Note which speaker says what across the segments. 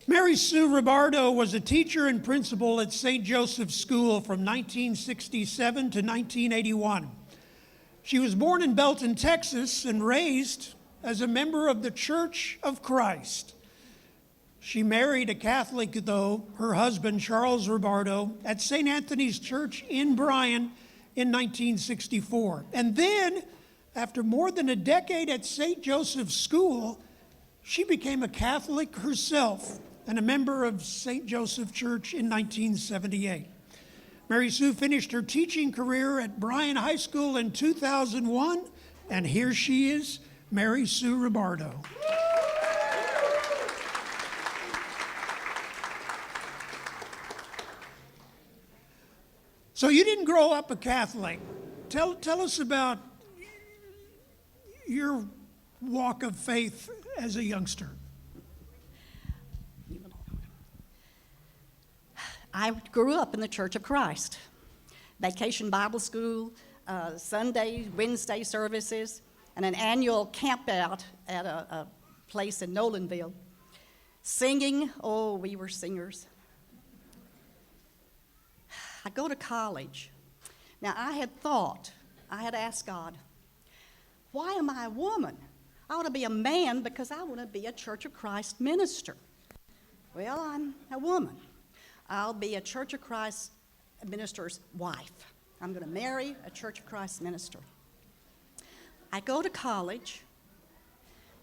Speaker 1: Mary Sue Ribardo was a teacher and principal at St. Joseph's School from 1967 to 1981. She was born in Belton, Texas, and raised as a member of the Church of Christ. She married a Catholic, though, her husband, Charles Ribardo, at St. Anthony's Church in Bryan in 1964. And then, after more than a decade at St. Joseph's School, she became a Catholic herself and a member of St. Joseph Church in 1978. Mary Sue finished her teaching career at Bryan High School in 2001, and here she is, Mary Sue Ribardo. So you didn't grow up a Catholic. Tell us about your walk of faith as a youngster.
Speaker 2: I grew up in the Church of Christ. Vacation Bible School, Sunday, Wednesday services, and an annual camp out at a place in Nolanville. Singing, oh, we were singers. I go to college. Now, I had asked God, why am I a woman? I ought to be a man because I want to be a Church of Christ minister. Well, I'm a woman. I'll be a Church of Christ minister's wife. I'm going to marry a Church of Christ minister. I go to college.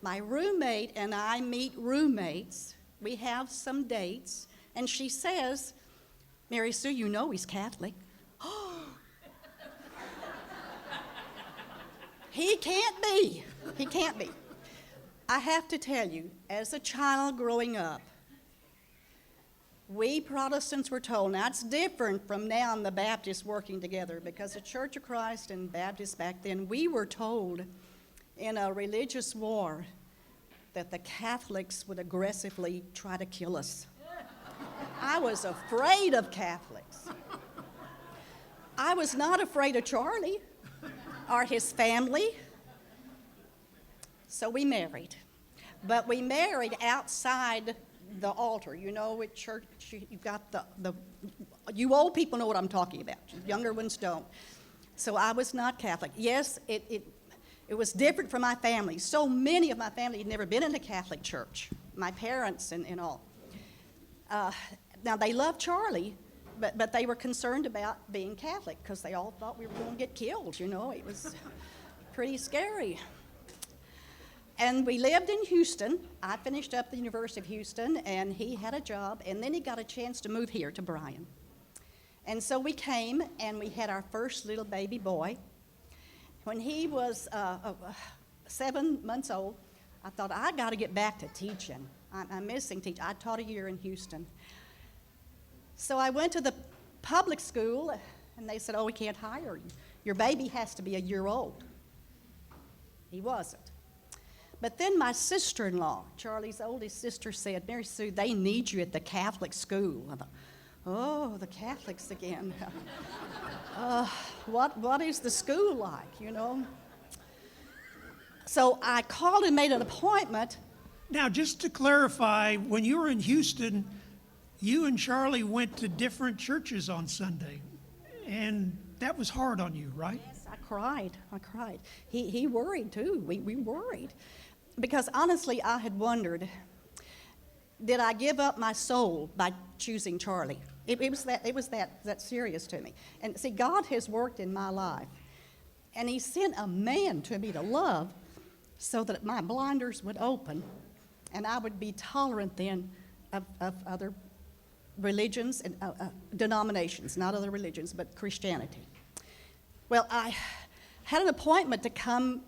Speaker 2: My roommate and I meet roommates. We have some dates. And she says, Mary Sue, you know he's Catholic. He can't be. He can't be. I have to tell you, as a child growing up, we Protestants were told, now it's different from now and the Baptists working together, because the Church of Christ and Baptists back then, we were told in a religious war that the Catholics would aggressively try to kill us. I was afraid of Catholics. I was not afraid of Charlie or his family. So we married. But we married outside the altar. You know, at church, you've got you old people know what I'm talking about. Younger ones don't. So I was not Catholic. Yes, it was different from my family. So many of my family had never been in a Catholic church. My parents and all. Now, they loved Charlie, but they were concerned about being Catholic because they all thought we were going to get killed, you know. It was pretty scary. And we lived in Houston. I finished up the University of Houston, and he had a job, and then he got a chance to move here to Bryan. And so we came, and we had our first little baby boy. When he was 7 months old, I thought, I got to get back to teaching. I'm missing teaching. I taught a year in Houston. So I went to the public school, and they said, oh, we can't hire you. Your baby has to be a year old. He wasn't. But then my sister-in-law, Charlie's oldest sister, said, Mary Sue, they need you at the Catholic school. I thought, oh, the Catholics again. What is the school like, you know? So I called and made an appointment.
Speaker 1: Now, just to clarify, when you were in Houston, you and Charlie went to different churches on Sunday, and that was hard on you, right?
Speaker 2: Yes, I cried. He worried, too. We worried. Because honestly, I had wondered, did I give up my soul by choosing Charlie? It was that serious to me. And see, God has worked in my life, and he sent a man to me to love so that my blinders would open, and I would be tolerant then of other religions and denominations, not other religions, but Christianity. Well, I had an appointment to come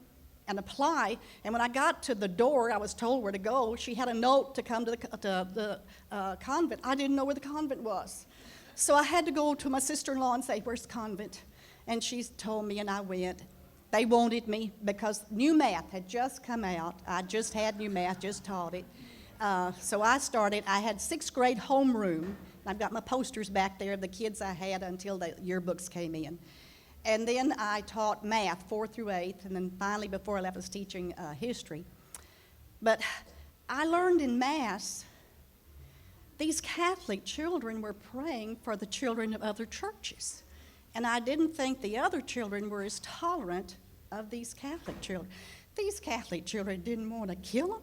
Speaker 2: and apply, and when I got to the door, I was told where to go. She had a note to come to the convent. I didn't know where the convent was. So I had to go to my sister-in-law and say, where's the convent? And she told me, and I went. They wanted me because new math had just come out. I just had new math, just taught it. So I started. I had 6th grade homeroom. I've got my posters back there of the kids I had until the yearbooks came in. And then I taught math, 4th through 8th, and then finally before I left I was teaching history. But I learned in Mass these Catholic children were praying for the children of other churches. And I didn't think the other children were as tolerant of these Catholic children. These Catholic children didn't want to kill them.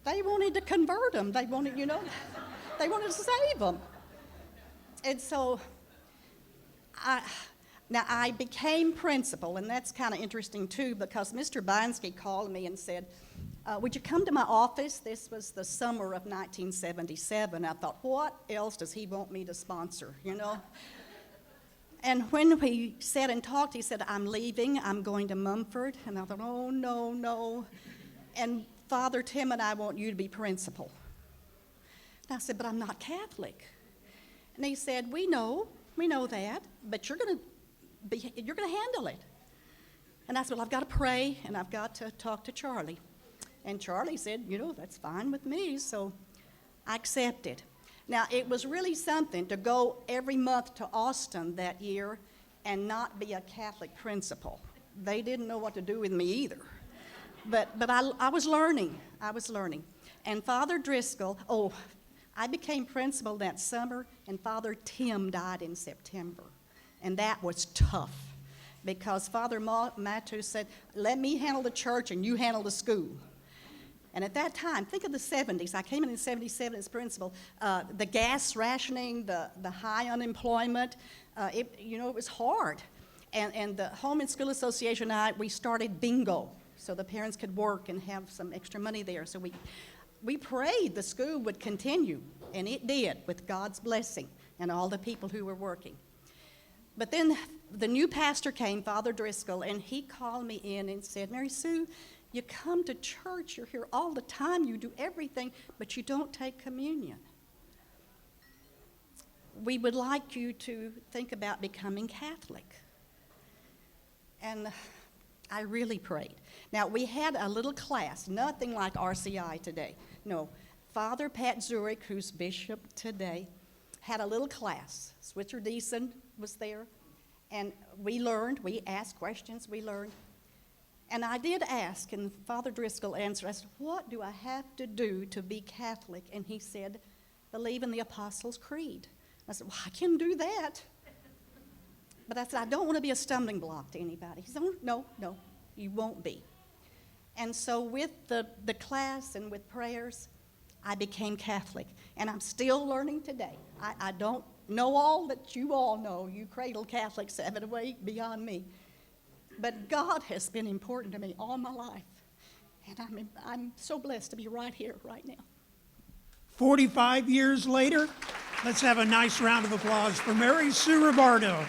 Speaker 2: They wanted to convert them. They wanted, they wanted to save them. And so I became principal, and that's kind of interesting too, because Mr. Binsky called me and said, would you come to my office? This was the summer of 1977. I thought, what else does he want me to sponsor, And when we sat and talked, he said, I'm leaving, I'm going to Mumford. And I thought, oh, no. And Father Tim and I want you to be principal. And I said, but I'm not Catholic. And he said, we know that, but you're going to handle it. And I said, well, I've got to pray, and I've got to talk to Charlie. And Charlie said, that's fine with me, so I accepted. Now, it was really something to go every month to Austin that year and not be a Catholic principal. They didn't know what to do with me either. But I was learning. And Father Driscoll, I became principal that summer, and Father Tim died in September. And that was tough, because Father Matu said, let me handle the church and you handle the school. And at that time, think of the 70s. I came in 77 as principal. The gas rationing, the high unemployment, it was hard. And the Home and School Association and I, we started bingo so the parents could work and have some extra money there. So we prayed the school would continue, and it did, with God's blessing and all the people who were working. But then the new pastor came, Father Driscoll, and he called me in and said, Mary Sue, you come to church, you're here all the time, you do everything, but you don't take communion. We would like you to think about becoming Catholic. And I really prayed. Now, we had a little class, nothing like RCI today. No, Father Pat Zurich, who's bishop today, had a little class. Switzer Deason was there, and we learned, we asked questions, we learned. And I did ask, and Father Driscoll answered, I said, what do I have to do to be Catholic? And he said, believe in the Apostles' Creed. I said, well, I can do that. But I said, I don't want to be a stumbling block to anybody. He said, no, you won't be. And so with the class and with prayers, I became Catholic. And I'm still learning today. I don't know all that you all know. You cradle Catholics have it way beyond me. But God has been important to me all my life. And I'm so blessed to be right here, right now.
Speaker 1: 45 years later, let's have a nice round of applause for Mary Sue Ribardo.